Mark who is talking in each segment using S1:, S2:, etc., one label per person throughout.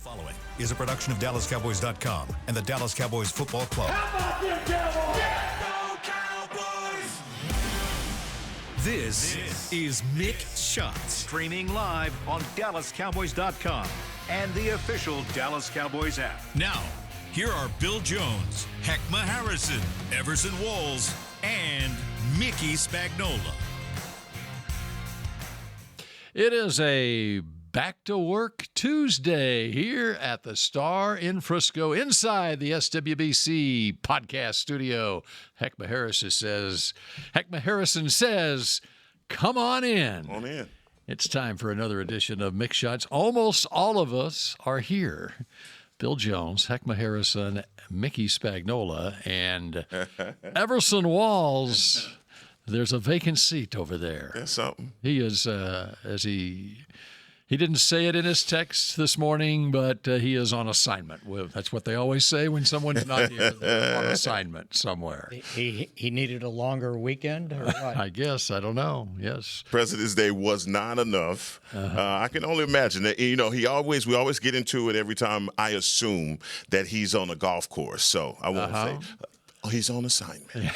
S1: The following is a production of DallasCowboys.com and the Dallas Cowboys Football Club.
S2: How about them Cowboys?
S3: Yeah, go Cowboys!
S1: This is Mick Shots.
S4: Streaming live on DallasCowboys.com and the official Dallas Cowboys app.
S1: Now, here are Bill Jones, Heckma Harrison, Everson Walls, and Mickey Spagnola.
S5: It is a Back to Work Tuesday here at the Star in Frisco inside the SWBC podcast studio. Heckma Harrison says, come on in.
S6: Come on in.
S5: It's time for another edition of Mick Shots. Almost all of us are here. Bill Jones, Heckma Harrison, Mickey Spagnola, and Everson Walls. There's a vacant seat over there.
S6: That's something.
S5: He is, he didn't say it in his text this morning, but he is on assignment. That's what they always say when someone's not here. They're on assignment somewhere.
S7: He needed a longer weekend or what?
S5: I guess. I don't know. Yes.
S6: President's Day was not enough. I can only imagine that, we always get into it every time I assume that he's on a golf course. So I won't say, he's on assignment.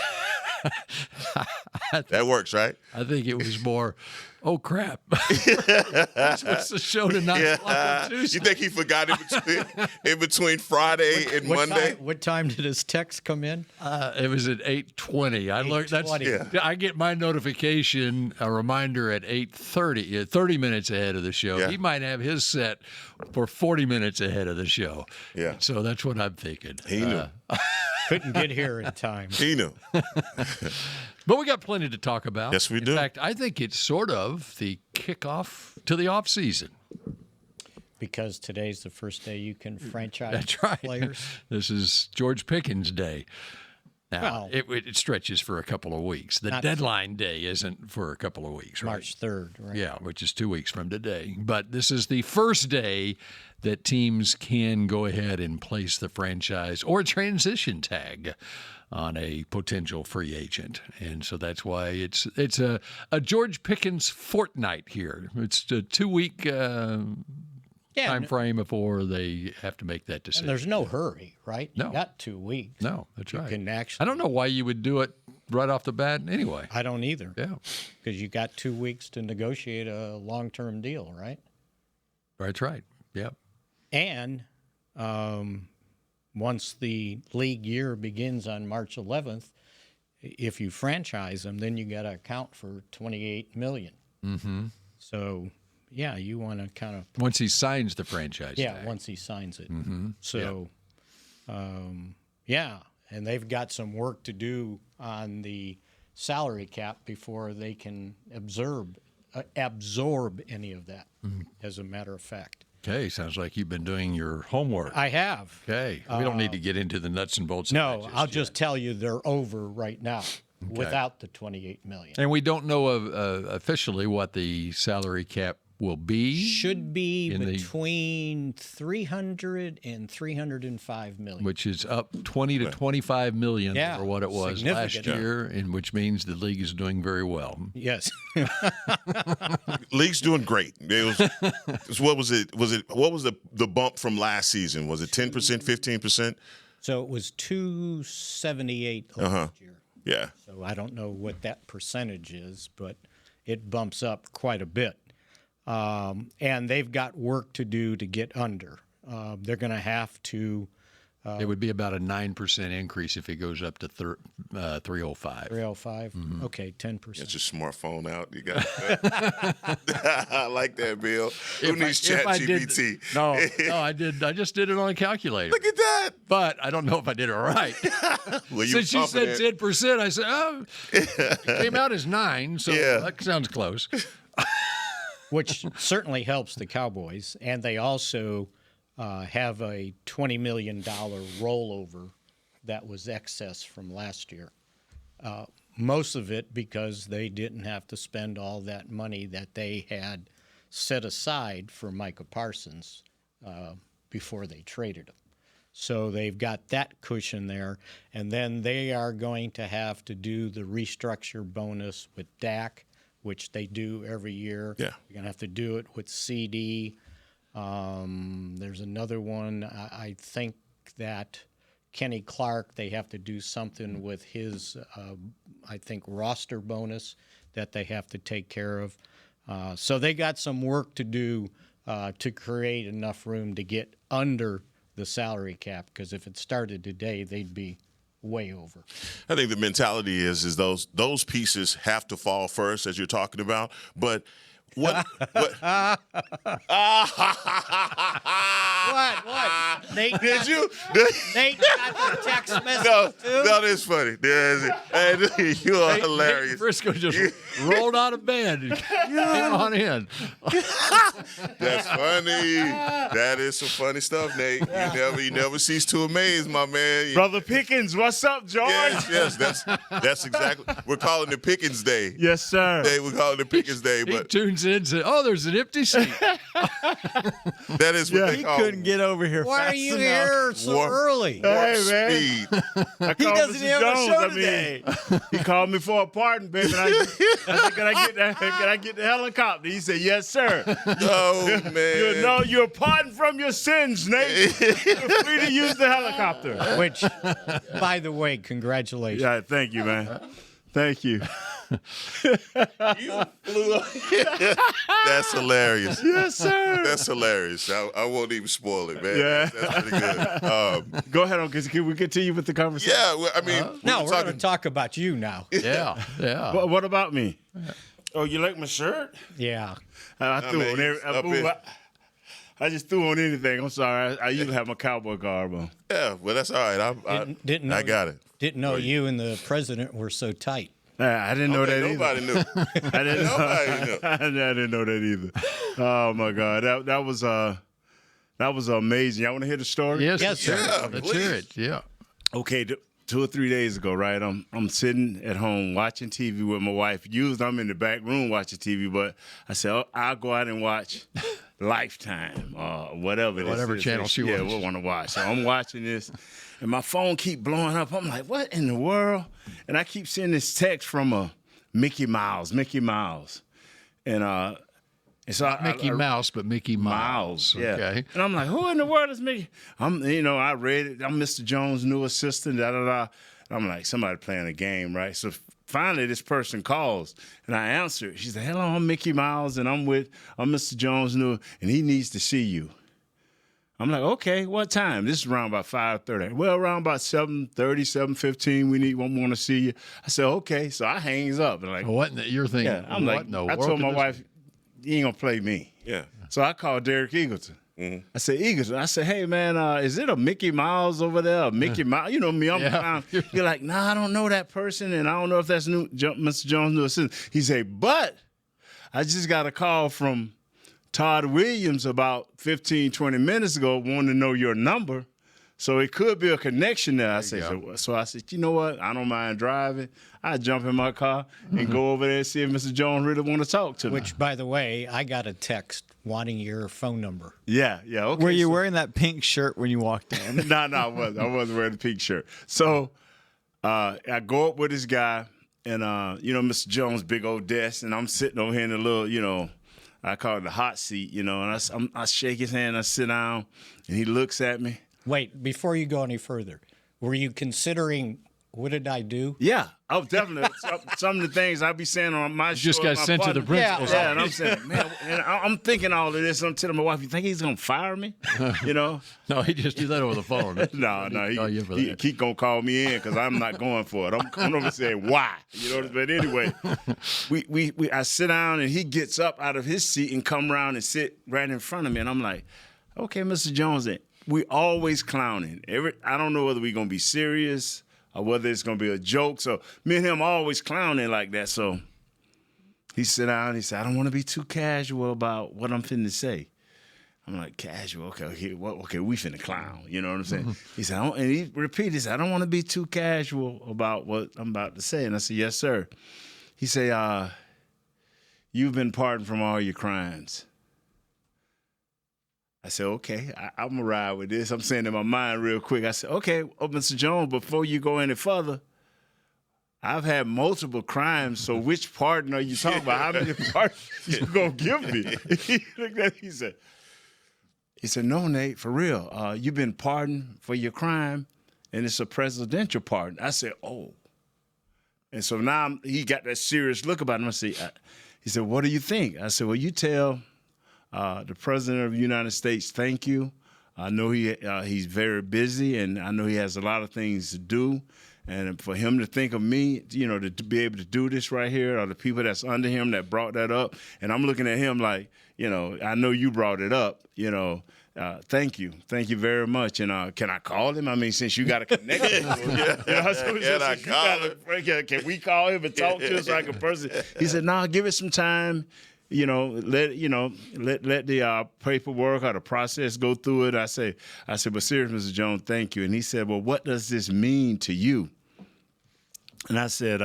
S6: That works, right?
S5: I think it was more, oh, crap. What's the show tonight? On Tuesday?
S6: You think he forgot in between Friday and Monday?
S7: What time did his text come in?
S5: It was at 8:20. I learned that's. I get my notification, a reminder at 8:30, 30 minutes ahead of the show.
S6: Yeah.
S5: He might have his set for 40 minutes ahead of the show.
S6: Yeah.
S5: So that's what I'm thinking.
S6: He knew.
S7: Couldn't get here in time.
S6: He knew.
S5: But we got plenty to talk about.
S6: Yes, we do.
S5: In fact, I think it's sort of the kickoff to the off season.
S7: Because today's the first day you can franchise
S5: That's right.
S7: players.
S5: This is George Pickens Day. Now,
S7: Well,
S5: it stretches for a couple of weeks. The deadline day isn't for a couple of weeks, right?
S7: March 3rd, right?
S5: Yeah, which is 2 weeks from today. But this is the first day that teams can go ahead and place the franchise or transition tag on a potential free agent. And so that's why it's a George Pickens fortnight here. It's a 2-week time frame before they have to make that decision.
S7: And there's no hurry, right?
S5: No.
S7: You got 2 weeks.
S5: No, that's right.
S7: You can actually.
S5: I don't know why you would do it right off the bat anyway.
S7: I don't either.
S5: Yeah.
S7: Because you got 2 weeks to negotiate a long-term deal, right?
S5: That's right. Yep.
S7: And once the league year begins on March 11th, if you franchise them, then you got to account for $28 million.
S5: Mm-hmm.
S7: So, yeah, you want to kind of
S5: once he signs the franchise tag.
S7: once he signs it.
S5: Mm-hmm.
S7: So, and they've got some work to do on the salary cap before they can absorb any of that. As a matter of fact.
S5: Okay, sounds like you've been doing your homework.
S7: I have.
S5: Okay, we don't need to get into the nuts and bolts.
S7: No, I'll just tell you they're over right now without the $28 million.
S5: And we don't know officially what the salary cap will be.
S7: Should be between $300 and $305 million,
S5: which is up 20 to 25 million over what it was last year, and which means the league is doing very well.
S7: Yes,
S6: League's doing great. What was it? What was the bump from last season? Was it 10%, 15%?
S7: So it was 278 last year.
S6: Yeah.
S7: So I don't know what that percentage is, but it bumps up quite a bit. And they've got work to do to get under. They're going to have to.
S5: It would be about a 9% increase if it goes up to 305.
S7: 305. Mm-hmm. Okay, 10%.
S6: Get your smartphone out. You got that. I like that, Bill. Who needs ChatGPT?
S5: No, I did. I just did it on a calculator.
S6: Look at that.
S5: But I don't know if I did it right.
S6: Well,
S5: since you said 10%, I said, it came out as 9, so that sounds close.
S7: Which certainly helps the Cowboys, and they also have a $20 million rollover that was excess from last year. Most of it because they didn't have to spend all that money that they had set aside for Micah Parsons before they traded him. So they've got that cushion there, and then they are going to have to do the restructure bonus with Dak, which they do every year.
S6: Yeah.
S7: You're going to have to do it with CD. There's another one. I think that Kenny Clark, they have to do something with his, I think, roster bonus that they have to take care of. So they got some work to do to create enough room to get under the salary cap, because if it started today, they'd be way over.
S6: I think the mentality is those pieces have to fall first, as you're talking about. But what?
S7: What? Nate,
S6: Did you?
S7: Nate got the text message too?
S6: No, that's funny. You are hilarious.
S5: Frisco just rolled out of bed and came on in.
S6: That's funny. That is some funny stuff, Nate. You never cease to amaze, my man.
S2: Brother Pickens, what's up, George?
S6: Yes, that's exactly. We're calling it Pickens Day.
S2: Yes, sir.
S6: We're calling it Pickens Day,
S5: He
S6: but
S5: tunes in and says, "Oh, there's an empty seat."
S6: that is what they
S8: He
S6: call
S8: couldn't get over here
S7: Why are
S8: fast
S7: you
S8: enough.
S7: here so
S6: Warp-
S7: early?
S6: warp
S2: Hey, man.
S6: speed.
S2: I
S8: He
S2: called
S8: doesn't
S2: Mr.
S8: have a
S2: Jones.
S8: show today.
S2: He called me for a pardon, baby. And I said, can I get the helicopter? He said, yes, sir.
S6: Oh man.
S2: You're pardoned from your sins, Nate. You're free to use the helicopter.
S7: Which, by the way, congratulations.
S2: Yeah, thank you, man. Thank you.
S6: You flew. That's hilarious.
S2: Yes, sir.
S6: That's hilarious. I won't even spoil it, man.
S2: Yeah.
S6: That's pretty good.
S2: Go ahead, Uncle. Can we continue with the conversation?
S6: Yeah, well, I mean,
S7: No, we're going
S6: talking.
S7: to talk about you now.
S5: Yeah.
S2: What about me? Oh, you like my shirt?
S7: Yeah.
S2: I threw
S6: man,
S2: on
S6: he's up
S2: every.
S6: here.
S2: I just threw on anything. I'm sorry. I usually have my cowboy garb on.
S6: Yeah, well, that's all right.
S7: Didn't know,
S6: I got it.
S7: Didn't know you and the president were so tight.
S2: I didn't know that either.
S6: Nobody knew.
S2: I didn't know.
S6: Nobody knew.
S2: I didn't know that either. Oh my God, that was amazing. Y'all want to hear the story?
S5: Yes,
S7: Yes,
S5: sir.
S6: sir.
S5: Let's
S6: Please.
S5: hear it. Yeah.
S2: Okay, 2 or 3 days ago, right? I'm sitting at home watching TV with my wife. Usually I'm in the back room watching TV, but I said, I'll go out and watch Lifetime or whatever
S5: channel she
S2: yeah,
S5: watches.
S2: we want to watch. So I'm watching this, and my phone keep blowing up. I'm like, what in the world? And I keep seeing this text from Mickey Mouse. And so
S5: Mickey Mouse, but Mickey Miles.
S2: yeah.
S5: Okay.
S2: And I'm like, who in the world is Mickey? I read it. I'm Mr. Jones' new assistant, da-da-da. I'm like, somebody playing a game, right? So finally this person calls, and I answer it. She said, hello, I'm Mickey Miles, and I'm Mr. Jones' new, and he needs to see you. I'm like, okay, what time? This is around about 5:30. Well, around about 7:30, 7:15, we want to see you. I said, okay. So I hangs up. And like,
S5: What in the, you're thinking?
S2: yeah, I'm
S5: what
S2: like,
S5: in the
S2: I
S5: world
S2: told
S5: could
S2: my
S5: this
S2: wife, you ain't gonna play me.
S6: Yeah.
S2: So I called Derek Eagleton.
S6: Mm-hmm.
S2: I said, Eagleton. I said, hey man, is it a Mickey Mouse over there? A Mickey Mouse? You know me, I'm
S5: Yeah.
S2: You're like, nah, I don't know that person, and I don't know if that's Mr. Jones' new assistant. He said, but I just got a call from Todd Williams about 15, 20 minutes ago, wanting to know your number. So it could be a connection there. I said, so I said, you know what? I don't mind driving. I jump in my car and go over there and see if Mr. Jones really want to talk to me.
S7: Which, by the way, I got a text wanting your phone number.
S2: Yeah, okay.
S8: Were you
S2: so-
S8: wearing that pink shirt when you walked in?
S2: No, I wasn't. I wasn't wearing the pink shirt. So I go up with this guy, and Mr. Jones' big old desk, and I'm sitting over here in the little, I call it the hot seat, and I shake his hand, I sit down, and he looks at me.
S7: Wait, before you go any further, were you considering what did I do?
S2: Yeah, I was definitely some of the things I'd be saying on my show.
S5: just got
S2: my
S5: sent to the
S2: partner-
S5: principal's
S2: Yeah, and I'm saying, man, and I'm thinking all of this. I'm telling my wife, you think he's gonna fire me?
S5: No, he just do that over the phone.
S2: No,
S5: Oh, yeah, for
S2: he
S5: that.
S2: keep gonna call me in because I'm not going for it. I'm coming over and saying why, But anyway, I sit down and he gets up out of his seat and come around and sit right in front of me, and I'm like, okay, Mr. Jones, we always clowning. I don't know whether we're gonna be serious or whether it's gonna be a joke. So me and him always clowning like that. So he sit down and he said, I don't want to be too casual about what I'm finna say. I'm like, casual, okay, we finna clown, you know what I'm saying? He said, and he repeated, he said, I don't want to be too casual about what I'm about to say. And I said, yes, sir. He said, you've been pardoned from all your crimes. I said, okay, I'm going to ride with this. I'm saying in my mind real quick. I said, okay, Mr. Jones, before you go any further, I've had multiple crimes, so which pardon are you talking about? How many pardons you going to give me? He looked at me, he said, He said, no, Nate, for real. You've been pardoned for your crime, and it's a presidential pardon. I said, oh. And so now he got that serious look about him. He said, what do you think? I said, well, you tell the President of the United States thank you. I know he's very busy, and I know he has a lot of things to do. And for him to think of me, to be able to do this right here, or the people that's under him that brought that up, and I'm looking at him like, I know you brought it up, thank you very much. And can I call him? I mean, since you got a connection, can we call him and talk to us like a person? He said, "No, give it some time. Let the paperwork or the process go through it." I said, but seriously, Mr. Jones, thank you. And he said, well, what does this mean to you? And I said,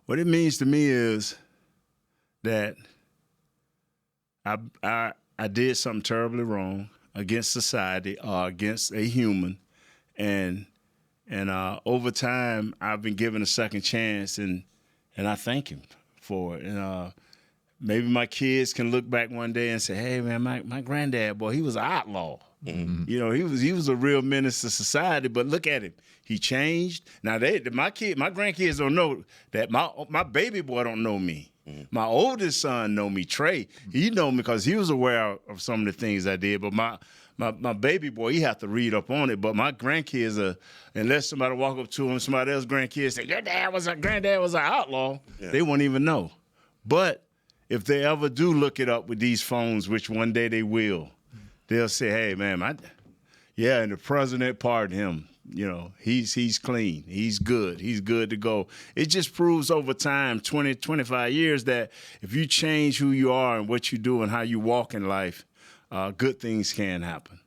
S2: what it means to me is that I did something terribly wrong against society or against a human, and over time I've been given a second chance, and I thank him for it. And maybe my kids can look back one day and say, hey, man, my granddad, boy, he was an outlaw. Mm-hmm. He was a real menace to society, but look at him. He changed. Now, my grandkids don't know that. My baby boy don't know me. Mm-hmm. My oldest son know me, Trey. He know me because he was aware of some of the things I did, but my baby boy, he have to read up on it. But my grandkids unless somebody walk up to him, somebody else's grandkids say, your granddad was an outlaw, they won't even know. But if they ever do look it up with these phones, which one day they will, they'll say, hey, man, and the president pardoned him. He's clean. He's good. He's good to go. It just proves over time, 20, 25 years, that if you change who you are and what you do and how you walk in life, good things can happen.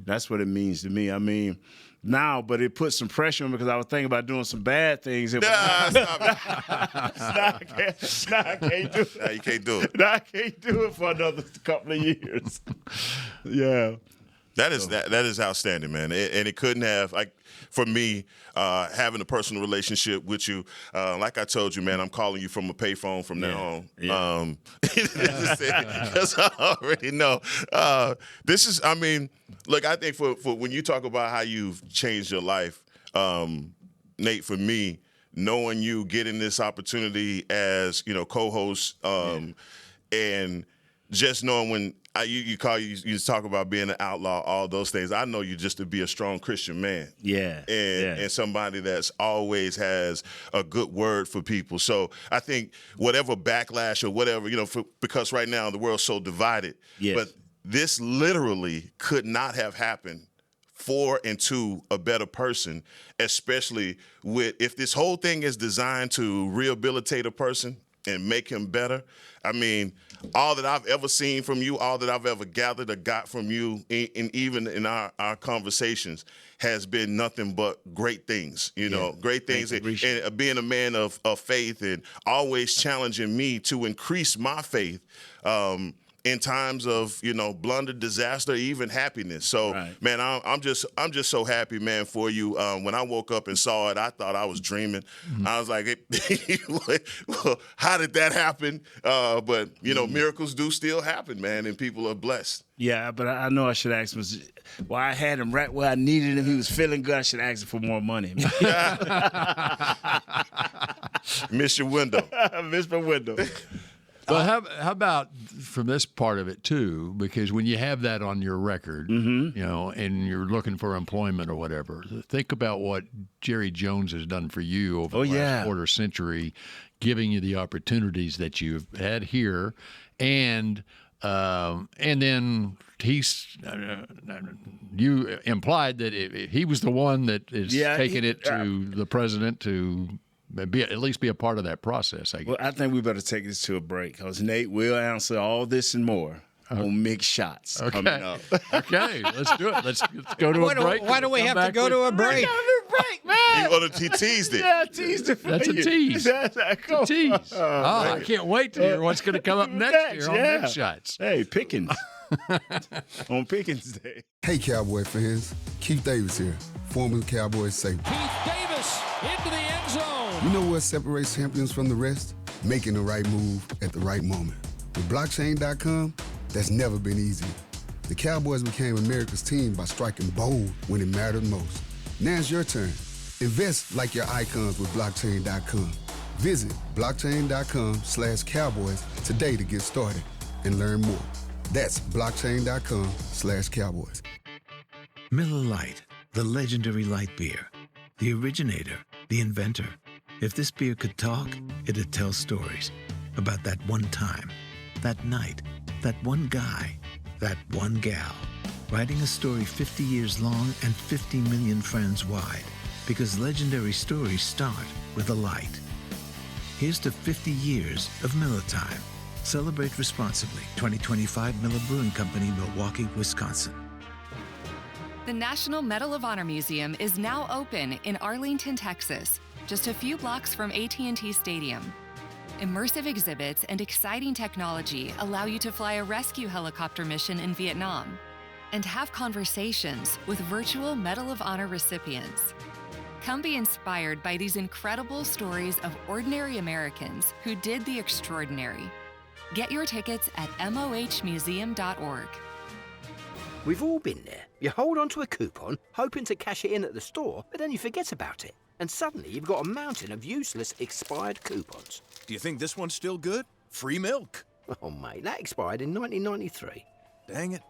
S2: That's what it means to me. I mean, now, but it puts some pressure on me because I was thinking about doing some bad things.
S6: Stop
S2: I can't do it.
S6: Nah, you can't do it.
S2: I can't do it for another couple of years. Yeah.
S6: That is outstanding, man. And it couldn't have, for me, having a personal relationship with you, like I told you, man, I'm calling you from a payphone from now on. Yeah. Because I already know. Look, I think for when you talk about how you've changed your life, Nate, for me, knowing you, getting this opportunity as, co-host, and just knowing when you talk about being an outlaw, all those things. I know you just to be a strong Christian man.
S2: Yeah.
S6: And somebody that's always has a good word for people. So I think whatever backlash or whatever, because right now the world's so divided. Yes. But this literally could not have happened for and to a better person, especially if this whole thing is designed to rehabilitate a person and make him better. I mean, all that I've ever seen from you, all that I've ever gathered or got from you, and even in our conversations, has been nothing but great things, great things. And being a man of faith and always challenging me to increase my faith in times of, blunder, disaster, even happiness. So, man, I'm just so happy, man, for you. When I woke up and saw it, I thought I was dreaming. Mm-hmm. I was like, well, how did that happen? But, miracles do still happen, man, and people are blessed.
S2: Yeah, but I know I should ask him. Well, I had him right where I needed him. He was feeling good. I should ask him for more money.
S6: Miss your window.
S2: Miss my window.
S5: Well, how about from this part of it, too, because when you have that on your record, and you're looking for employment or whatever, think about what Jerry Jones has done for you over the last quarter century, giving you the opportunities that you've had here. And then you implied that he was the one that is taking it to the president to at least be a part of that process, I guess.
S2: Well, I think we better take this to a break because Nate will answer all this and more on Mick Shots coming up.
S5: Okay, let's do it. Let's go to a break.
S7: Why do we have to go to a break?
S6: He teased it.
S2: Yeah, I teased it for
S5: That's
S2: you.
S5: A tease.
S2: That's a
S5: tease. I can't wait to hear what's going to come up next year on Mick Shots.
S2: Hey, Pickens. On Pickens Day.
S9: Hey, Cowboy fans. Keith Davis here, former Cowboys safety.
S10: Keith Davis into the end zone.
S9: You know what separates champions from the rest? Making the right move at the right moment. With blockchain.com, that's never been easier. The Cowboys became America's team by striking bold when it mattered most. Now it's your turn. Invest like your icons with blockchain.com. Visit blockchain.com/cowboys today to get started and learn more. That's blockchain.com/cowboys.
S11: Miller Lite, the legendary light beer. The originator, the inventor. If this beer could talk, it'd tell stories about that one time, that night, that one guy, that one gal. Writing a story 50 years long and 50 million friends wide. Because legendary stories start with a light. Here's to 50 years of Miller Time. Celebrate responsibly. 2025 Miller Brewing Company, Milwaukee, Wisconsin.
S12: The National Medal of Honor Museum is now open in Arlington, Texas, just a few blocks from AT&T Stadium. Immersive exhibits and exciting technology allow you to fly a rescue helicopter mission in Vietnam and have conversations with virtual Medal of Honor recipients. Come be inspired by these incredible stories of ordinary Americans who did the extraordinary. Get your tickets at mohmuseum.org.
S13: We've all been there. You hold onto a coupon, hoping to cash it in at the store, but then you forget about it. And suddenly you've got a mountain of useless expired coupons.
S14: Do you think this one's still good? Free milk.
S13: Oh, mate, that expired in 1993.
S14: Dang it.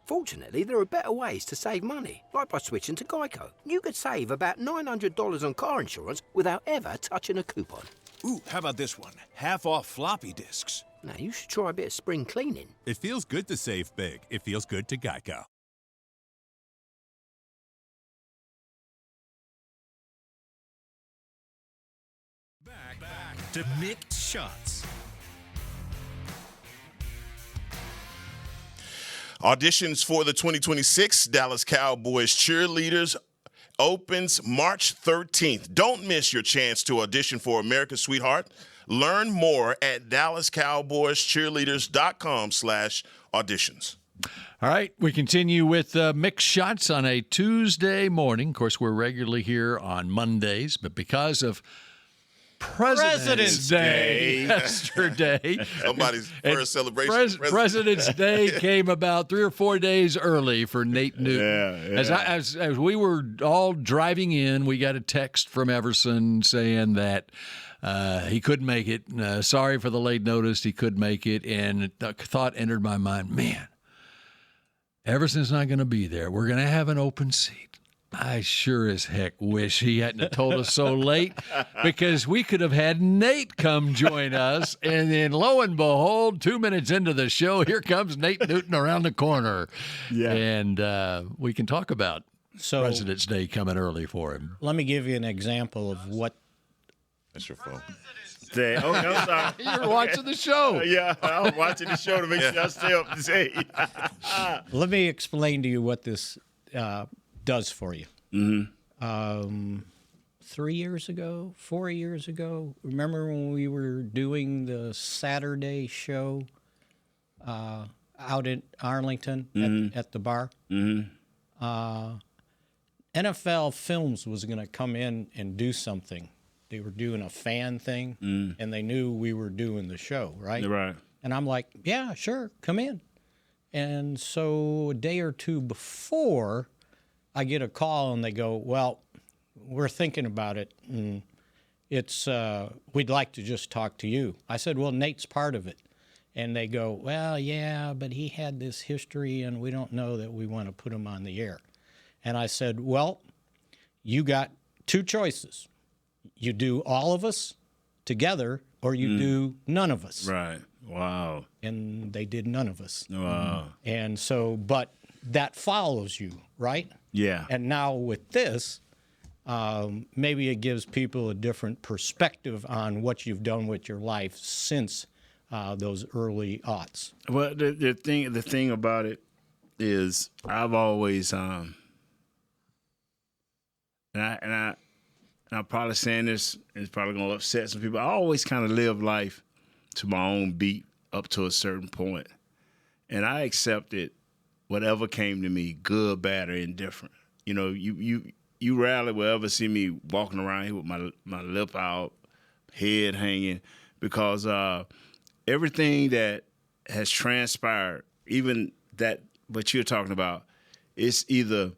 S13: Fortunately, there are better ways to save money, like by switching to Geico. You could save about $900 on car insurance without ever touching a coupon.
S14: Ooh, how about this one? Half off floppy disks.
S13: Now, you should try a bit of spring cleaning.
S15: It feels good to save big. It feels good to Geico.
S1: Back to Mick Shots.
S6: Auditions for the 2026 Dallas Cowboys cheerleaders opens March 13th. Don't miss your chance to audition for America's Sweetheart. Learn more at DallasCowboysCheerleaders.com/auditions.
S5: All right, we continue with Mixed Shots on a Tuesday morning. Of course, we're regularly here on Mondays, but because of President's Day yesterday.
S6: Somebody's first celebration.
S5: President's Day came about 3 or 4 days early for Nate Newton.
S2: Yeah.
S5: As we were all driving in, we got a text from Everson saying that he couldn't make it. Sorry for the late notice. He could make it. And the thought entered my mind, man, Everson's not going to be there. We're going to have an open seat. I sure as heck wish he hadn't have told us so late, because we could have had Nate come join us. And then lo and behold, 2 minutes into the show, here comes Nate Newton around the corner. Yeah. And we can talk about President's Day coming early for him.
S7: Let me give you an example of what.
S6: That's your phone.
S2: Oh, I'm sorry.
S5: You're watching the show.
S2: Yeah, I'm watching the show to make sure I stay up to date.
S7: Let me explain to you what this does for you.
S2: Mm-hmm.
S7: 4 years ago, remember when we were doing the Saturday show out in Arlington at the bar?
S2: Mm-hmm.
S7: NFL Films was going to come in and do something. They were doing a fan thing, and they knew we were doing the show, right?
S2: Right.
S7: And I'm like, yeah, sure, come in. And so a day or two before, I get a call, and they go, well, we're thinking about it, and it's we'd like to just talk to you. I said, well, Nate's part of it. And they go, well, yeah, but he had this history, and we don't know that we want to put him on the air. And I said, well, you got two choices. You do all of us together, or you do none of us.
S2: Right. Wow.
S7: And they did none of us.
S2: Wow.
S7: And so, but that follows you, right?
S2: Yeah.
S7: And now with this, maybe it gives people a different perspective on what you've done with your life since those early aughts.
S2: Well, the thing about it is, I've always and I'm probably saying this, it's probably gonna upset some people. I always kind of live life to my own beat up to a certain point, and I accepted whatever came to me, good, bad, or indifferent. You know, you rarely will ever see me walking around here with my lip out, head hanging, because everything that has transpired, even that but you're talking about it's either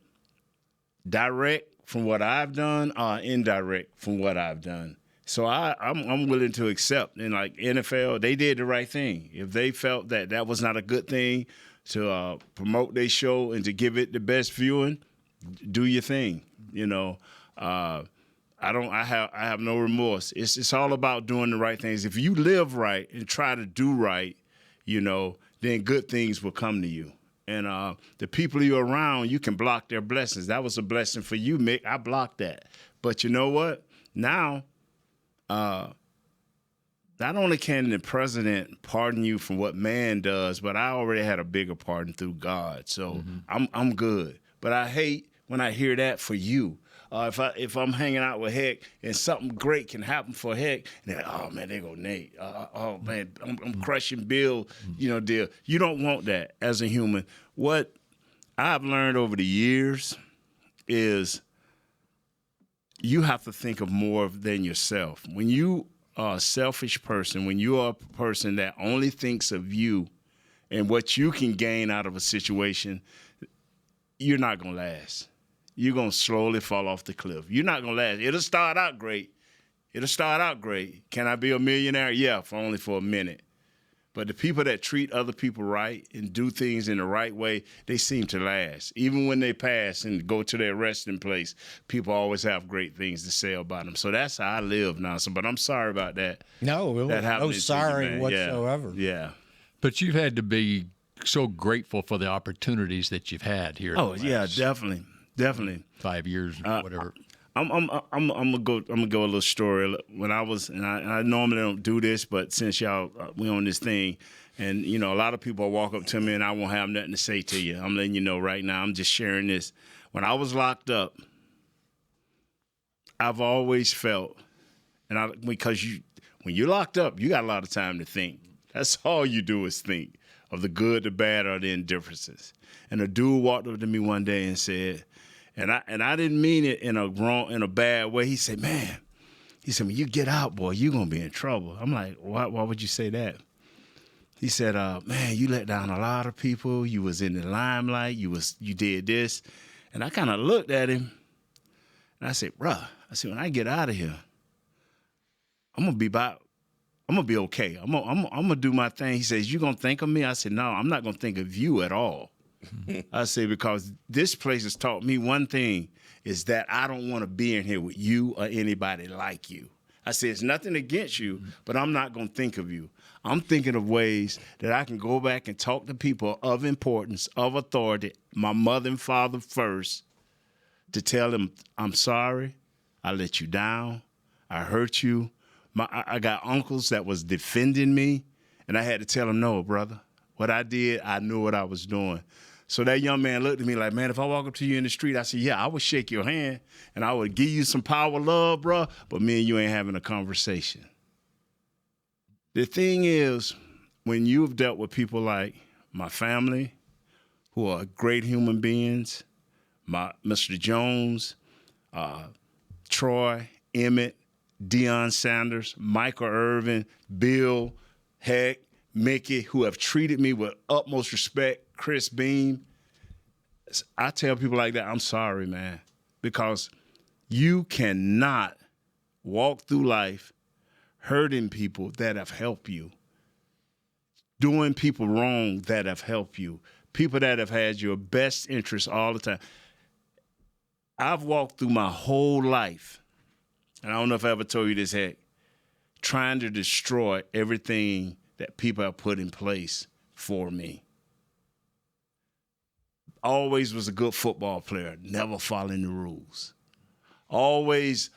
S2: direct from what I've done or indirect from what I've done. So I'm willing to accept. And like NFL, they did the right thing. If they felt that was not a good thing to promote their show and to give it the best viewing, do your thing. You know, I have no remorse. It's all about doing the right things. If you live right and try to do right, you know, then good things will come to you. And the people you're around, you can block their blessings. That was a blessing for you, Mick. I blocked that. But you know what? Now, not only can the president pardon you from what man does, but I already had a bigger pardon through God. So I'm good. But I hate when I hear that for you. If I'm hanging out with Heck and something great can happen for Heck, and they're like, oh man, there go Nate. Oh man, I'm crushing Bill. You know, deal. You don't want that as a human. What I've learned over the years is you have to think of more than yourself. When you are a selfish person, when you are a person that only thinks of you and what you can gain out of a situation, you're not gonna last. You're going to slowly fall off the cliff. You're not going to last. It'll start out great. Can I be a millionaire? Yeah, only for a minute. But the people that treat other people right and do things in the right way, they seem to last. Even when they pass and go to their resting place, people always have great things to say about them. So that's how I live now. But I'm sorry about that.
S7: No, no sorry whatsoever.
S2: Yeah.
S5: But you've had to be so grateful for the opportunities that you've had here.
S2: Oh, yeah, definitely. Definitely.
S5: 5 years, whatever.
S2: I'm gonna go a little story. When I was, and I normally don't do this, but since y'all we on this thing, and you know a lot of people walk up to me and I won't have nothing to say to you. I'm letting you know right now. I'm just sharing this. When I was locked up, I've always felt, because when you're locked up, you got a lot of time to think. That's all you do is think of the good, the bad, or the indifferences. And a dude walked up to me one day and said. And I didn't mean it in a bad way. He said, man, when you get out, boy, you're going to be in trouble. I'm like, why would you say that? He said, man, you let down a lot of people. You was in the limelight. You did this. And I kind of looked at him, and I said, bruh, when I get out of here, I'm going to be okay. I'm going to do my thing. He says, you going to think of me? I said, no, I'm not going to think of you at all. I say, because this place has taught me one thing, is that I don't want to be in here with you or anybody like you. I say, it's nothing against you, but I'm not going to think of you. I'm thinking of ways that I can go back and talk to people of importance, of authority, my mother and father first, to tell them, I'm sorry, I let you down, I hurt you. I got uncles that was defending me, and I had to tell them, no, brother. What I did, I knew what I was doing. So that young man looked at me like, man, if I walk up to you in the street, I said, yeah, I would shake your hand and I would give you some power, love, bro, but me and you ain't having a conversation. The thing is, when you've dealt with people like my family, who are great human beings, Mr. Jones, Troy, Emmett, Deion Sanders, Michael Irvin, Bill, Heck, Mickey, who have treated me with utmost respect, Chris Beam, I tell people like that, I'm sorry, man, because you cannot walk through life hurting people that have helped you, doing people wrong that have helped you, people that have had your best interests all the time. I've walked through my whole life, and I don't know if I ever told you this, Heck, trying to destroy everything that people have put in place for me. Always was a good football player, never following the rules. Always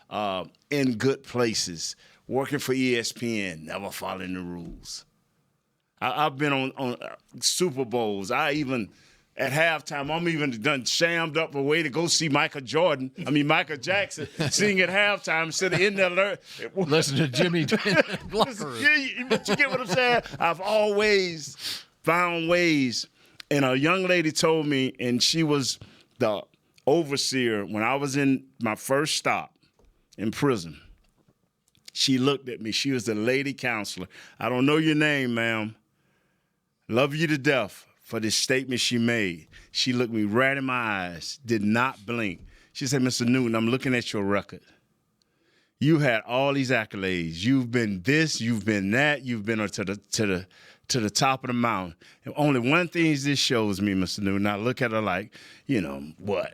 S2: in good places, working for ESPN, never following the rules. I've been on Super Bowls. At halftime, I'm even done shammed up a way to go see Michael Jackson sing at halftime instead of in there.
S5: Listen to Jimmy.
S2: But you get what I'm saying? I've always found ways. And a young lady told me, and she was the overseer when I was in my first stop in prison. She looked at me. She was the lady counselor. I don't know your name, ma'am. Love you to death. for this statement she made. She looked me right in my eyes, did not blink. She said, Mr. Newton, I'm looking at your record. You had all these accolades. You've been this, you've been that, you've been to the top of the mountain. And only one thing this shows me, Mr. Newton, I look at her like, what?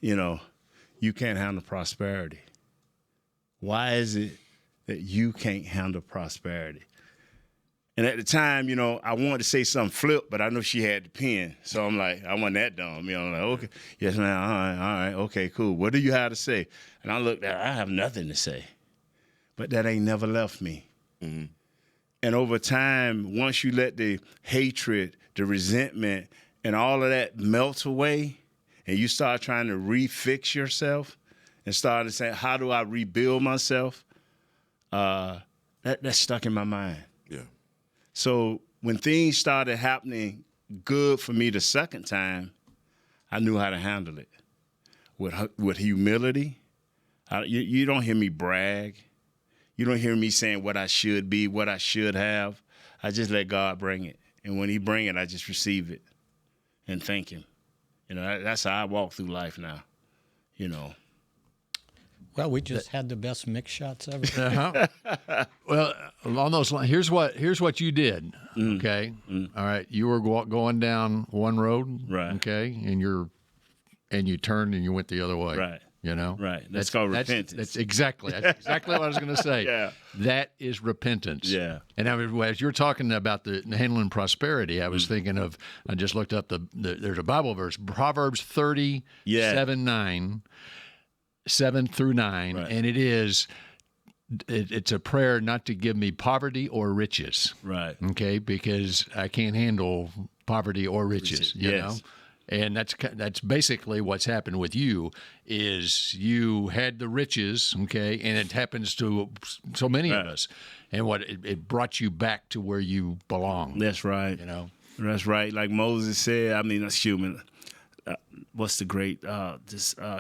S2: You can't handle prosperity. Why is it that you can't handle prosperity? And at the time, I wanted to say something flip, but I know she had the pen. So I'm like, I wasn't that dumb. I'm like, okay, yes, ma'am, all right, okay, cool. What do you have to say? And I looked at her, I have nothing to say. But that ain't never left me. Mm-hmm. And over time, once you let the hatred, the resentment, and all of that melt away, and you start trying to refix yourself and start to say, how do I rebuild myself? That's stuck in my mind.
S6: Yeah.
S2: So when things started happening good for me the second time, I knew how to handle it with humility. You don't hear me brag. You don't hear me saying what I should be, what I should have. I just let God bring it. And when he bring it, I just receive it and thank him. That's how I walk through life now,
S7: Well, we just had the best mix shots ever.
S5: Uh-huh. Well, along those lines, here's what you did. Okay, all right. You were going down one road,
S2: right?
S5: Okay, and you turned and you went the other way,
S2: right? Right. That's called repentance.
S5: That's exactly what I was going to say.
S2: Yeah.
S5: That is repentance.
S2: Yeah.
S5: And as you're talking about the handling prosperity, I was thinking of, I just looked up there's a Bible verse, Proverbs 30, 7 through 9,
S2: right.
S5: and it's a prayer not to give me poverty or riches.
S2: Right.
S5: Okay, because I can't handle poverty or riches, you know? And that's basically what's happened with you is you had the riches, okay, and it happens to so many of us. And it brought you back to where you belong.
S2: That's right. That's right. Like Moses said, that's human. What's the great,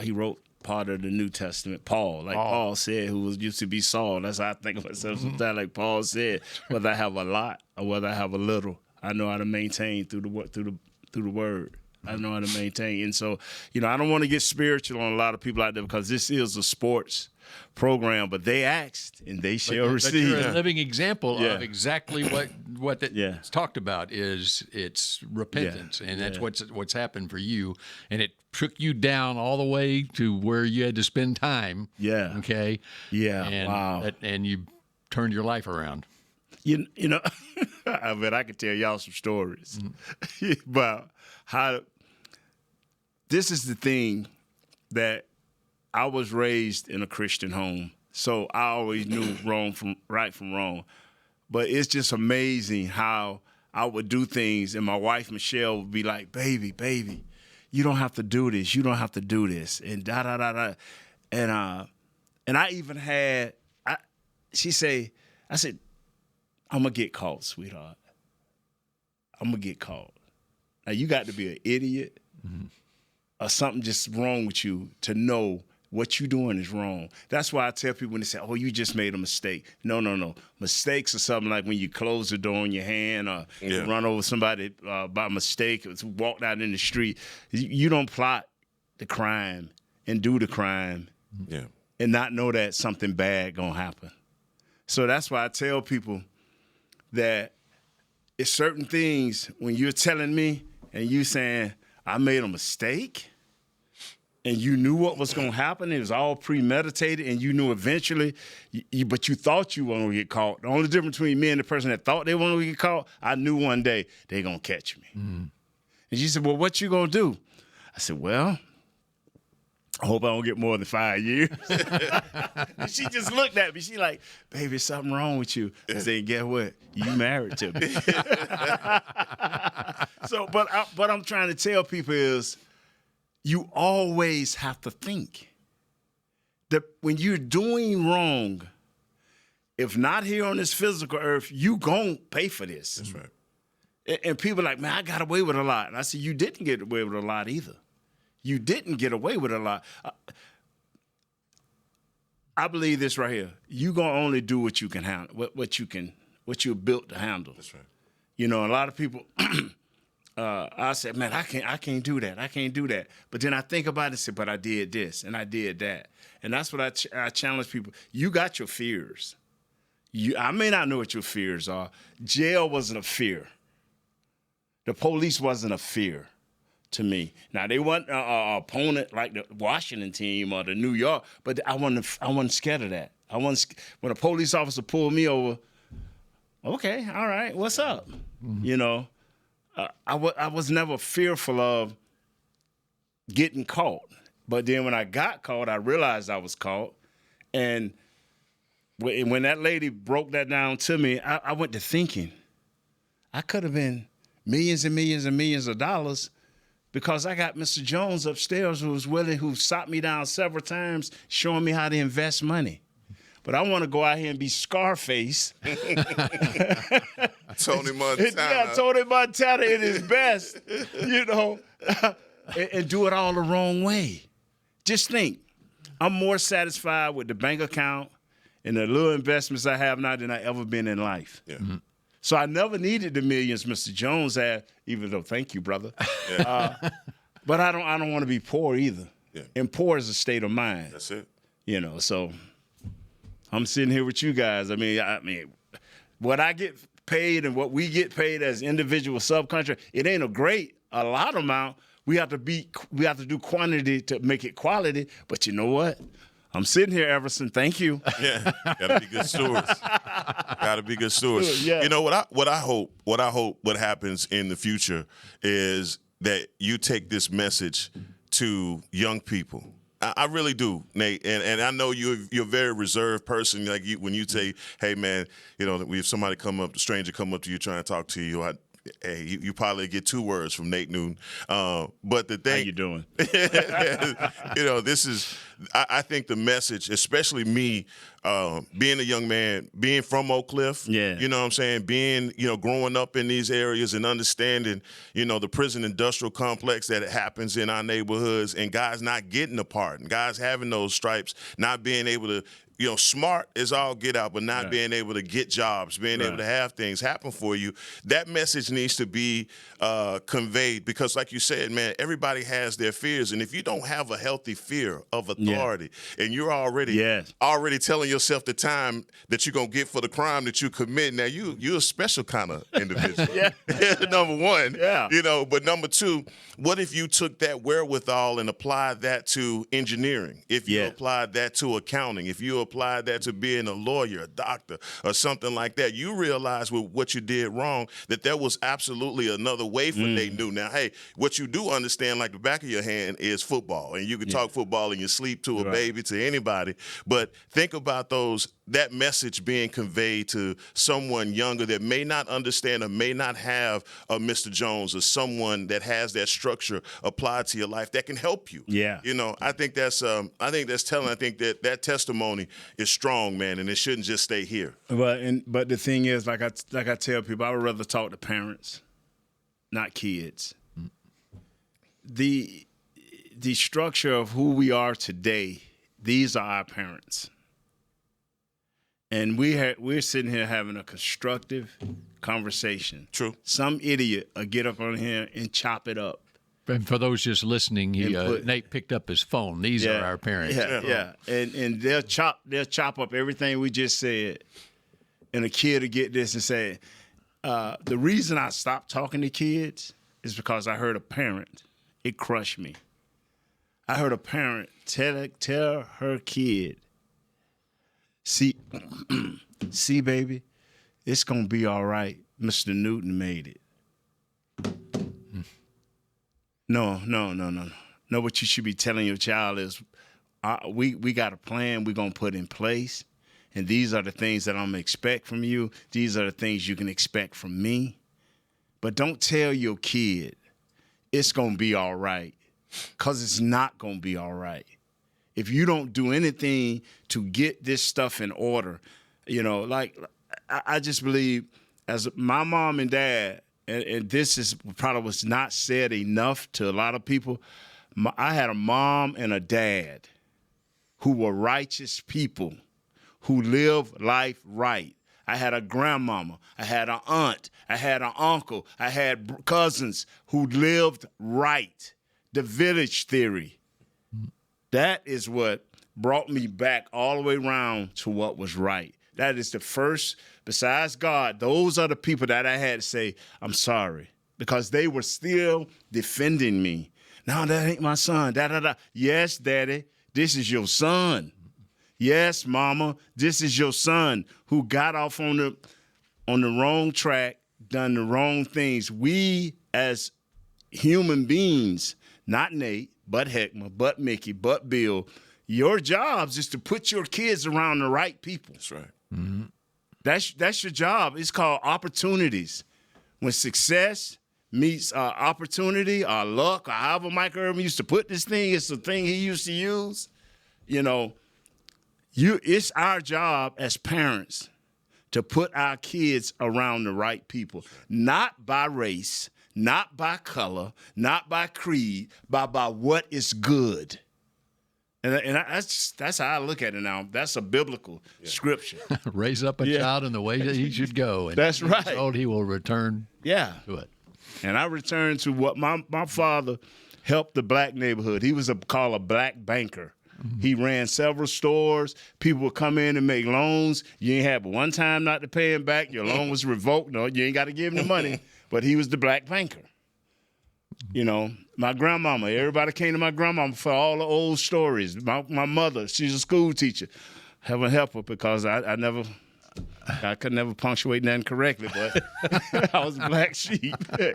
S2: he wrote part of the New Testament, Paul said, who used to be Saul. That's how I think of myself sometimes. Like Paul said, whether I have a lot or whether I have a little, I know how to maintain through the word. I know how to maintain. And so, I don't want to get spiritual on a lot of people out there because this is a sports program, but they asked and they shall receive.
S5: But you're a living example of exactly what it's talked about it's repentance. And that's what's happened for you. And it took you down all the way to where you had to spend time.
S2: Yeah.
S5: Okay.
S2: Yeah.
S5: And
S2: wow.
S5: And you turned your life around.
S2: I could tell y'all some stories about how this is the thing that I was raised in a Christian home, so I always knew right from wrong. But it's just amazing how I would do things, and my wife Michelle would be like, "Baby, you don't have to do this. You don't have to do this," and da da da da, and I even had I said, "I'm gonna get caught, sweetheart. I'm gonna get caught. Now you got to be an idiot or something just wrong with you to know what you're doing is wrong." That's why I tell people when they say, "Oh, you just made a mistake." No. Mistakes are something like when you close the door on your hand or run over somebody by mistake or walk out in the street. You don't plot the crime and do the crime and not know that something bad gonna happen. So that's why I tell people that it's certain things when you're telling me and you saying, I made a mistake, and you knew what was going to happen. It was all premeditated, and you knew eventually, but you thought you were going to get caught. The only difference between me and the person that thought they were going to get caught, I knew one day they're going to catch me. And she said, well, what you going to do? I said, well, I hope I don't get more than 5 years. And she just looked at me. She like, baby, something wrong with you. I said, guess what? You married to me. So, what I'm trying to tell people is you always have to think that when you're doing wrong, if not here on this physical earth, you gon' pay for this.
S6: That's right.
S2: And people are like, man, I got away with a lot. And I said, you didn't get away with a lot either. You didn't get away with a lot. I believe this right here. You gonna only do what you can handle, what you're built to handle.
S6: That's right.
S2: You know, a lot of people, I said, man, I can't do that. I can't do that. But then I think about it and say, but I did this and I did that. And that's what I challenge people. You got your fears. I may not know what your fears are. Jail wasn't a fear. The police wasn't a fear to me. Now, they weren't an opponent like the Washington team or the New York, but I wasn't scared of that. When a police officer pulled me over, okay, all right, what's up? Mm-hmm. You know, I was never fearful of getting caught. But then when I got caught, I realized I was caught. And when that lady broke that down to me, I went to thinking, I could have been millions and millions and millions of dollars because I got Mr. Jones upstairs who sought me down several times, showing me how to invest money. But I want to go out here and be Scarface.
S6: Tony Montana.
S2: Yeah, Tony Montana at his best, you know, and do it all the wrong way. Just think, I'm more satisfied with the bank account and the little investments I have now than I ever been in life.
S6: Yeah. Mm-hmm.
S2: So I never needed the millions Mr. Jones had, even though, thank you, brother.
S6: Yeah.
S2: But I don't want to be poor either.
S6: Yeah.
S2: And poor is a state of mind.
S6: That's it.
S2: You know, so I'm sitting here with you guys. I mean, what I get paid and what we get paid as individual subcontractors, it ain't a lot amount. We have to do quantity to make it quality. But you know what? I'm sitting here, Everson. Thank you.
S6: Yeah, gotta be good stewards. Gotta be good stewards.
S2: Yeah.
S6: You know what I hope what happens in the future is that you take this message to young people. I really do, Nate, and I know you're a very reserved person. Like when you say, "Hey, man, you know, if somebody a stranger come up to you trying to talk to you, hey, you probably get 2 words from Nate Newton." But the thing,
S2: how you doing?
S6: You know, this is. I think the message, especially me, being a young man, being from Oak Cliff, you know what I'm saying, being, you know, growing up in these areas and understanding, you know, the prison industrial complex that happens in our neighborhoods and guys not getting a part and guys having those stripes, not being able to, you know, smart is all get out, but not being able to get jobs, being able to have things happen for you. That message needs to be conveyed because, like you said, man, everybody has their fears. And if you don't have a healthy fear of authority and you're already telling yourself the time that you're going to get for the crime that you commit, now you're a special kind of individual. Number one. You know, but number 2, what if you took that wherewithal and applied that to engineering? If you applied that to accounting, if you applied that to being a lawyer, a doctor, or something like that, you realize with what you did wrong that there was absolutely another way for Nate Newton. Now, hey, what you do understand like the back of your hand is football, and you can talk football in your sleep to a baby, to anybody, but think about that message being conveyed to someone younger that may not understand or may not have a Mr. Jones or someone that has that structure applied to your life that can help you. You know, I think that's telling. I think that testimony is strong, man, and it shouldn't just stay here.
S2: But the thing is, like I tell people, I would rather talk to parents, not kids. The structure of who we are today, these are our parents. And we're sitting here having a constructive conversation.
S6: True. Some
S2: idiot will get up on here and chop it up.
S5: And for those just listening, Nate picked up his phone. These are our parents.
S2: And they'll chop up everything we just said. And a kid will get this and say, the reason I stopped talking to kids is because I heard a parent. It crushed me. I heard a parent tell her kid, see, baby, it's going to be all right. Mr. Newton made it. No. What you should be telling your child is, we got a plan we're going to put in place, and these are the things that I'm going to expect from you. These are the things you can expect from me. But don't tell your kid it's going to be all right, because it's not going to be all right. If you don't do anything to get this stuff in order, you know, like I just believe as my mom and dad, and this is probably was not said enough to a lot of people, I had a mom and a dad who were righteous people who lived life right. I had a grandmama. I had an aunt. I had an uncle. I had cousins who lived right. The village theory. That is what brought me back all the way around to what was right. That is the first, besides God, those are the people that I had to say, I'm sorry, because they were still defending me. No, that ain't my son. Da-da-da. Yes, Daddy, this is your son. Yes, Mama, this is your son who got off on the wrong track, done the wrong things. We as human beings, not Nate, but Heckma, but Mickey, but Bill, your jobs is to put your kids around the right people.
S6: That's right.
S5: Mm-hmm.
S2: That's your job. It's called opportunities. When success meets opportunity or luck or however Mike Irvin used to put this thing, it's the thing he used to use, it's our job as parents to put our kids around the right people, not by race, not by color, not by creed, but by what is good. And that's how I look at it now. That's a biblical scripture.
S5: Raise up a child in the way that he should go. And
S2: that's right.
S5: Told he will return to it.
S2: And I returned to what my father helped the black neighborhood. He was called a black banker. Mm-hmm. He ran several stores. People would come in and make loans. You ain't had but one time not to pay him back. Your loan was revoked. No, you ain't got to give him the money. But he was the black banker. My grandmama, everybody came to my grandmama for all the old stories. My mother, she's a school teacher. Heaven help her, because I could never punctuate nothing correctly, but I was a black sheep,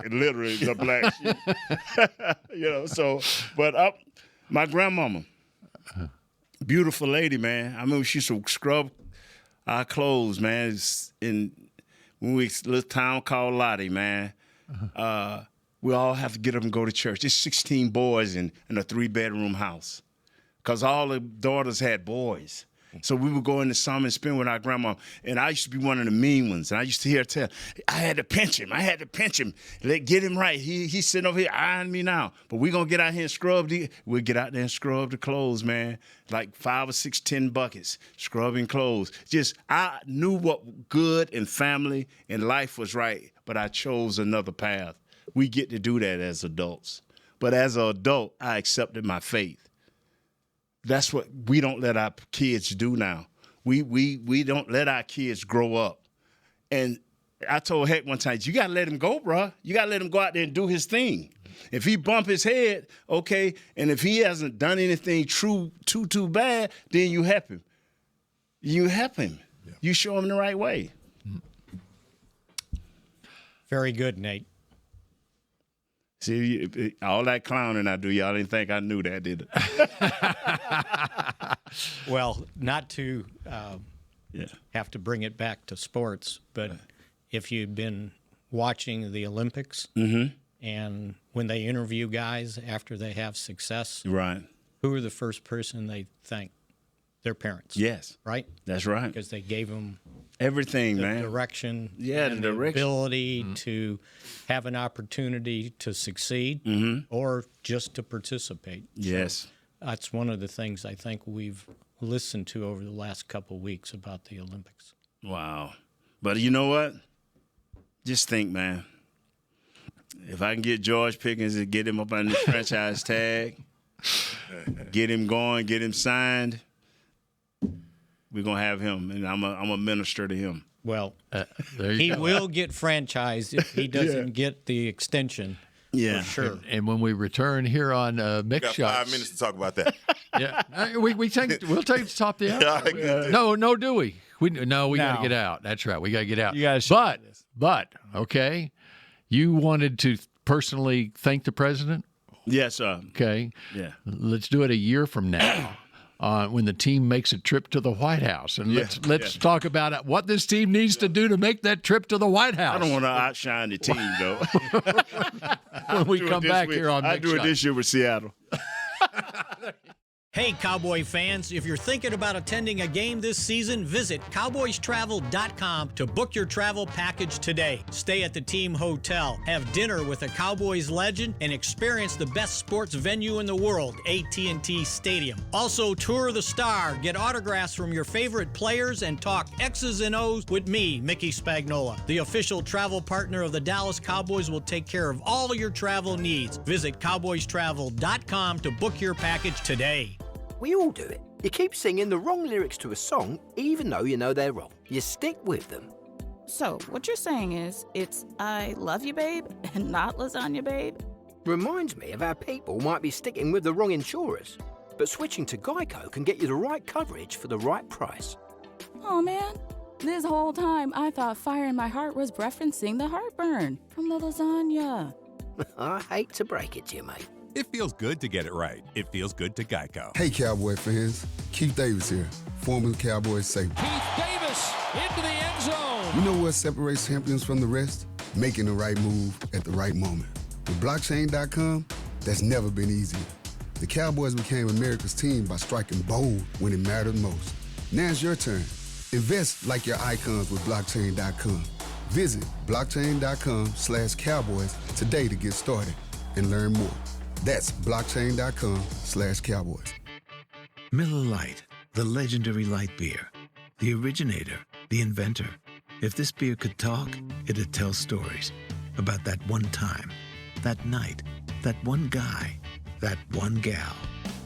S2: literally the black sheep. My grandmama, beautiful lady, man. I remember she used to scrub our clothes, man. When we little town called Lottie, man. We all have to get up and go to church. It's 16 boys in a 3-bedroom house, because all the daughters had boys. So we would go in the summer and spend with our grandma. And I used to be one of the mean ones. And I used to hear her tell, I had to pinch him. Get him right. He's sitting over here eyeing me now. But we're going to get out here and scrub. We'll get out there and scrub the clothes, man. Like 5 or 6, 10 buckets, scrubbing clothes. I knew what good and family and life was right, but I chose another path. We get to do that as adults. But as an adult, I accepted my faith. That's what we don't let our kids do now. We don't let our kids grow up. And I told Heck one time, you got to let him go, bro. You got to let him go out there and do his thing. If he bump his head, okay, and if he hasn't done anything too bad, then you help him. Yeah. You show him the right way.
S7: Very good, Nate.
S2: See, all that clowning I do, y'all didn't think I knew that, did it?
S7: Well, not to have to bring it back to sports, but if you've been watching the Olympics and when they interview guys after they have success,
S2: right?
S7: Who are the first person they thank? Their parents.
S2: Yes.
S7: Right?
S2: That's right.
S7: Because they gave them
S2: everything,
S7: the direction.
S2: Yeah,
S7: and
S2: the direction.
S7: Ability to have an opportunity to succeed or just to participate.
S2: Yes.
S7: So that's one of the things I think we've listened to over the last couple of weeks about the Olympics.
S2: Wow. But you know what? Just think, man. If I can get George Pickens and get him up on the franchise tag, get him going, get him signed, we're going to have him, and I'm a minister to him.
S7: Well, he will get franchised if he doesn't get the extension.
S2: Yeah,
S7: for sure.
S5: And when we return here on Mick
S6: got
S5: Shots,
S6: 5 minutes to talk about that.
S5: we'll take it to top the hour. No, do we? We got to get out. That's right. We got to get out.
S8: You guys,
S5: but okay, you wanted to personally thank the president.
S2: Yes, sir.
S5: Okay.
S2: Yeah.
S5: Let's do it a year from now. When the team makes a trip to the White House. And let's talk about what this team needs to do to make that trip to the White House.
S2: I don't want to outshine the team, though.
S5: When we come back here on Mick
S2: I do it
S5: Shots.
S2: this year with Seattle.
S7: Hey, Cowboy fans, if you're thinking about attending a game this season, visit cowboystravel.com to book your travel package today. Stay at the team hotel, have dinner with a Cowboys legend, and experience the best sports venue in the world, AT&T Stadium. Also, tour the Star, get autographs from your favorite players, and talk X's and O's with me, Mickey Spagnola. The official travel partner of the Dallas Cowboys will take care of all your travel needs. Visit cowboystravel.com to book your package today.
S13: We all do it. You keep singing the wrong lyrics to a song, even though you know they're wrong. You stick with them.
S16: So, what you're saying is, it's I love you, babe, and not lasagna, babe?
S13: Reminds me of how people might be sticking with the wrong insurers. But switching to Geico can get you the right coverage for the right price.
S16: Oh, man. This whole time, I thought Fire in My Heart was referencing the heartburn from the lasagna.
S13: I hate to break it to you, mate.
S15: It feels good to get it right. It feels good to Geico.
S9: Hey, Cowboy fans. Keith Davis here, former Cowboys safety.
S10: Keith Davis into the end zone.
S9: You know what separates champions from the rest? Making the right move at the right moment. With blockchain.com, that's never been easier. The Cowboys became America's team by striking bold when it mattered most. Now it's your turn. Invest like your icons with blockchain.com. Visit blockchain.com/Cowboys today to get started and learn more. That's blockchain.com/Cowboys.
S11: Miller Lite, the legendary light beer. The originator, the inventor. If this beer could talk, it'd tell stories about that one time, that night, that one guy, that one gal.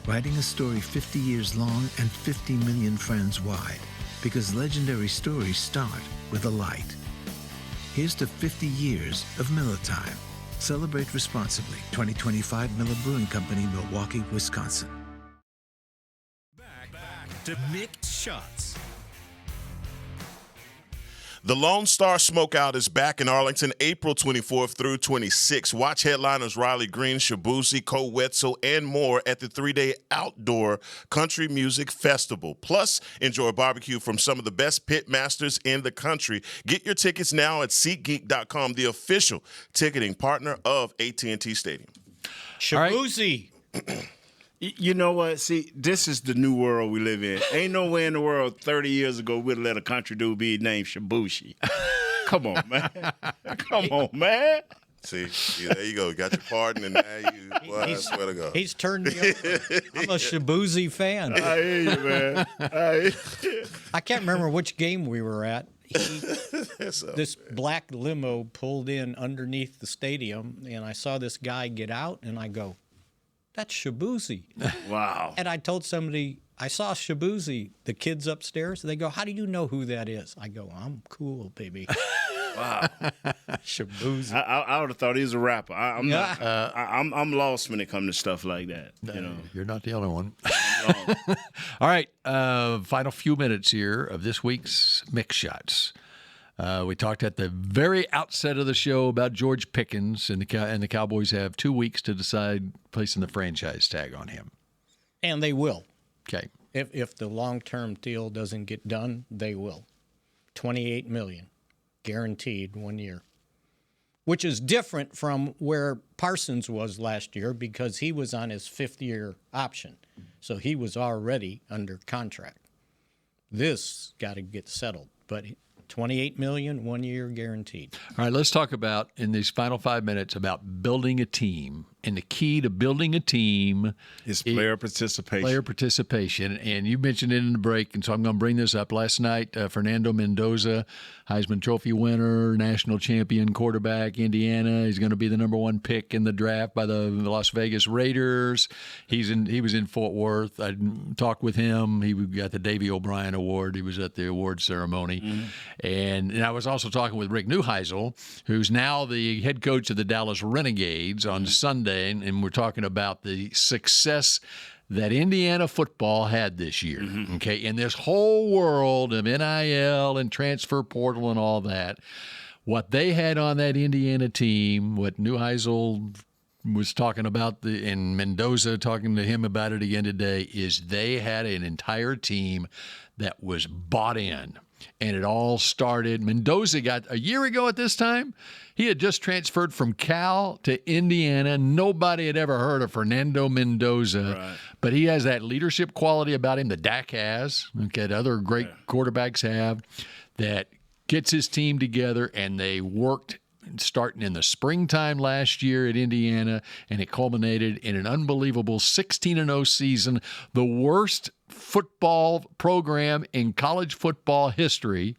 S11: Writing a story 50 years long and 50 million friends wide. Because legendary stories start with a light. Here's to 50 years of Miller time. Celebrate responsibly. 2025 Miller Brewing Company, Milwaukee, Wisconsin.
S4: Back to Mixed Shots.
S6: The Lone Star Smokeout is back in Arlington April 24th through 26th. Watch headliners Riley Green, Shabuzi, Ko Wetzel, and more at the 3-day outdoor country music festival. Plus, enjoy barbecue from some of the best pit masters in the country. Get your tickets now at SeatGeek.com, the official ticketing partner of AT&T Stadium.
S7: Shabuzi.
S2: You know what? See, this is the new world we live in. Ain't nowhere in the world 30 years ago we'd let a country dude be named Shabushi. Come on, man. Come on, man.
S6: See, there you go. You got your pardon, and now you, well, I swear to God.
S7: He's turned me over. I'm a Shabuzi fan.
S2: I hear you, man.
S7: I can't remember which game we were at. This black limo pulled in underneath the stadium, and I saw this guy get out, and I go, that's Shabuzi.
S2: Wow.
S7: And I told somebody, I saw Shabuzi, the kids upstairs. They go, how do you know who that is? I go, I'm cool, baby.
S2: Wow.
S7: Shabuzi.
S2: I would have thought he was a rapper. I'm lost when it comes to stuff like that. You know,
S5: you're not the only one. All right, final few minutes here of this week's Mix Shots. We talked at the very outset of the show about George Pickens, and the Cowboys have 2 weeks to decide placing the franchise tag on him.
S7: And they will.
S5: Okay.
S7: If the long-term deal doesn't get done, they will. $28 million, guaranteed 1 year, which is different from where Parsons was last year because he was on his 5th-year option, so he was already under contract. This got to get settled, but $28 million, 1 year guaranteed.
S5: All right, let's talk about, in these final 5 minutes, about building a team. And the key to building a team
S2: is player participation.
S5: Player participation. And you mentioned it in the break, and so I'm going to bring this up. Last night, Fernando Mendoza, Heisman Trophy winner, national champion quarterback, Indiana. He's going to be the number 1 pick in the draft by the Las Vegas Raiders. He was in Fort Worth. I talked with him. He got the Davey O'Brien Award. He was at the award ceremony. Mm-hmm. And I was also talking with Rick Neuheisel, who's now the head coach of the Dallas Renegades on Sunday. And we're talking about the success that Indiana football had this year, okay? In this whole world of NIL and transfer portal and all that, what they had on that Indiana team, what Neuheisel was talking about, and Mendoza talking to him about it again today, is they had an entire team that was bought in. And it all started. Mendoza got a year ago at this time. He had just transferred from Cal to Indiana. Nobody had ever heard of Fernando Mendoza.
S2: Right.
S5: But he has that leadership quality about him that Dak has, that other great quarterbacks have, that gets his team together, and they worked starting in the springtime last year at Indiana, and it culminated in an unbelievable 16-0 season, the worst football program in college football history,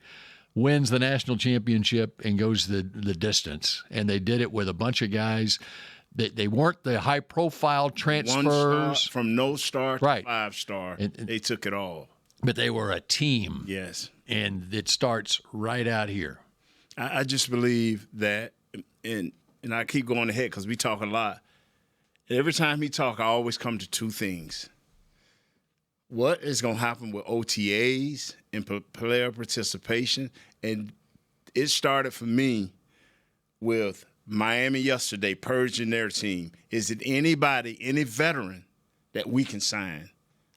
S5: wins the national championship and goes the distance. And they did it with a bunch of guys. They weren't the high-profile transfers.
S2: 1 star, from no star to
S5: Right.
S2: 5-star. They took it all.
S5: But they were a team.
S2: Yes.
S5: And it starts right out here.
S2: I just believe that, and I keep going ahead because we talk a lot. Every time he talk, I always come to two things. What is going to happen with OTAs and player participation? And it started for me with Miami yesterday purging their team. Is it anybody, any veteran that we can sign?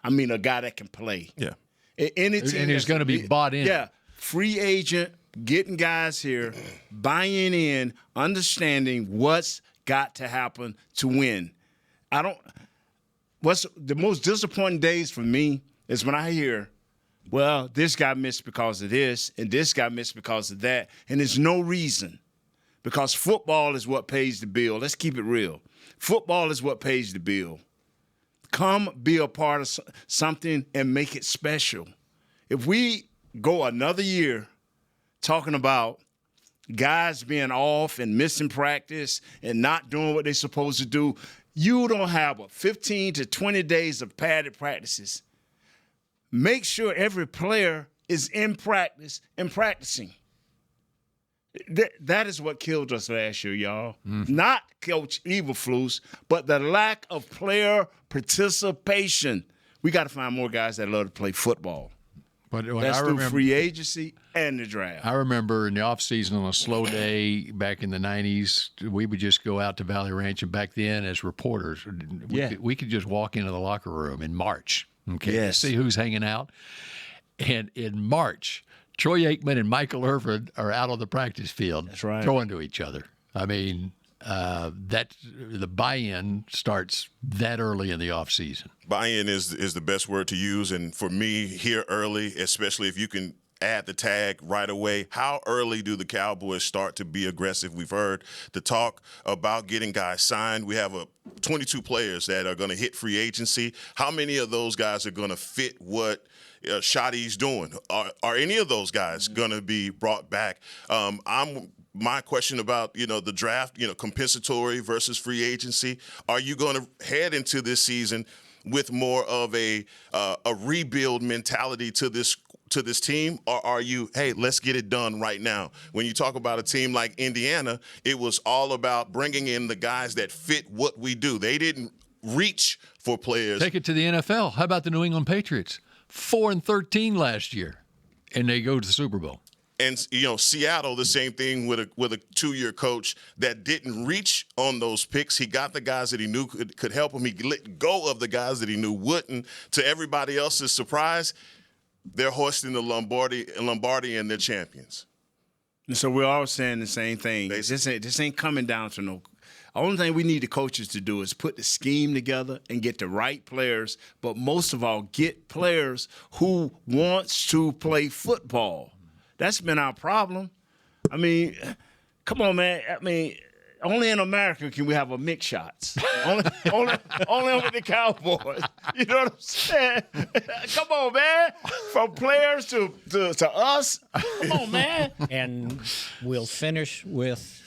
S2: I mean, a guy that can play.
S6: Yeah.
S2: Any team
S5: and he's going to be bought in.
S2: Yeah. Free agent, getting guys here, buying in, understanding what's got to happen to win. What's the most disappointing days for me is when I hear, well, this guy missed because of this, and this guy missed because of that, and there's no reason. Because football is what pays the bill. Let's keep it real. Football is what pays the bill. Come be a part of something and make it special. If we go another year talking about guys being off and missing practice and not doing what they're supposed to do, you don't have 15 to 20 days of padded practices. Make sure every player is in practice and practicing. That is what killed us last year, y'all. Not Coach Eberflus, but the lack of player participation. We got to find more guys that love to play football.
S5: But
S2: that's through free agency and the draft.
S5: I remember in the offseason on a slow day back in the 90s, we would just go out to Valley Ranch, and back then as reporters, we could just walk into the locker room in March, see who's hanging out. And in March, Troy Aikman and Michael Irvin are out on the practice field throwing to each other. I mean, the buy-in starts that early in the offseason.
S6: Buy-in is the best word to use, and for me, here early, especially if you can add the tag right away. How early do the Cowboys start to be aggressive? We've heard the talk about getting guys signed. We have 22 players that are going to hit free agency. How many of those guys are going to fit what Shotty's doing? Are any of those guys going to be brought back? My question about, the draft, compensatory versus free agency. Are you going to head into this season with more of a rebuild mentality to this team, or are you, hey, let's get it done right now? When you talk about a team like Indiana, it was all about bringing in the guys that fit what we do. They didn't reach for players.
S5: Take it to the NFL. How about the New England Patriots? 4-13 last year, and they go to the Super Bowl.
S6: And, Seattle, the same thing with a 2-year coach that didn't reach on those picks. He got the guys that he knew could help him. He let go of the guys that he knew wouldn't. To everybody else's surprise, they're hoisting the Lombardi and they're champions.
S2: And so we're all saying the same thing. This ain't coming down to no. The only thing we need the coaches to do is put the scheme together and get the right players, but most of all, get players who wants to play football. That's been our problem. I mean, come on, man. I mean, only in America can we have a Mick shots. only with the Cowboys. You know what I'm saying? Come on, man. From players to us. Come on, man.
S7: And we'll finish with,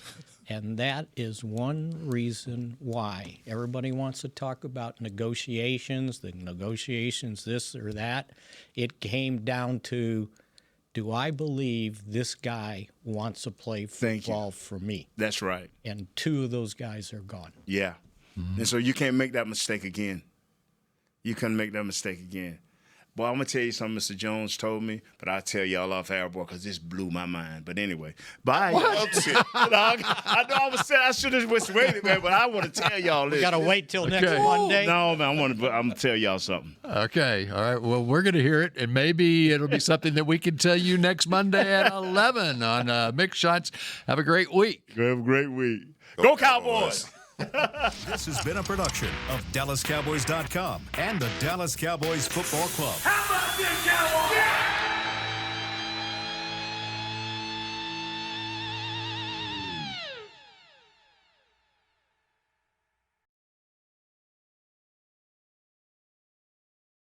S7: and that is one reason why everybody wants to talk about negotiations, this or that. It came down to, do I believe this guy wants to play football for me?
S2: That's right.
S7: And 2 of those guys are gone.
S2: Yeah. Mm-hmm. And so you can't make that mistake again. You couldn't make that mistake again. Boy, I'm going to tell you something Mr. Jones told me, but I'll tell y'all off air, boy, because this blew my mind. But anyway, bye. I know I should have just waited, man, but I want to tell y'all this.
S7: We got to wait till next Monday.
S2: No, man, I'm going to tell y'all something.
S5: Okay. All right. Well, we're going to hear it, and maybe it'll be something that we can tell you next Monday at 11 on Mick Shots. Have a great week.
S2: Have a great week. Go Cowboys!
S4: This has been a production of DallasCowboys.com and the Dallas Cowboys Football Club.
S3: How about this, Cowboys?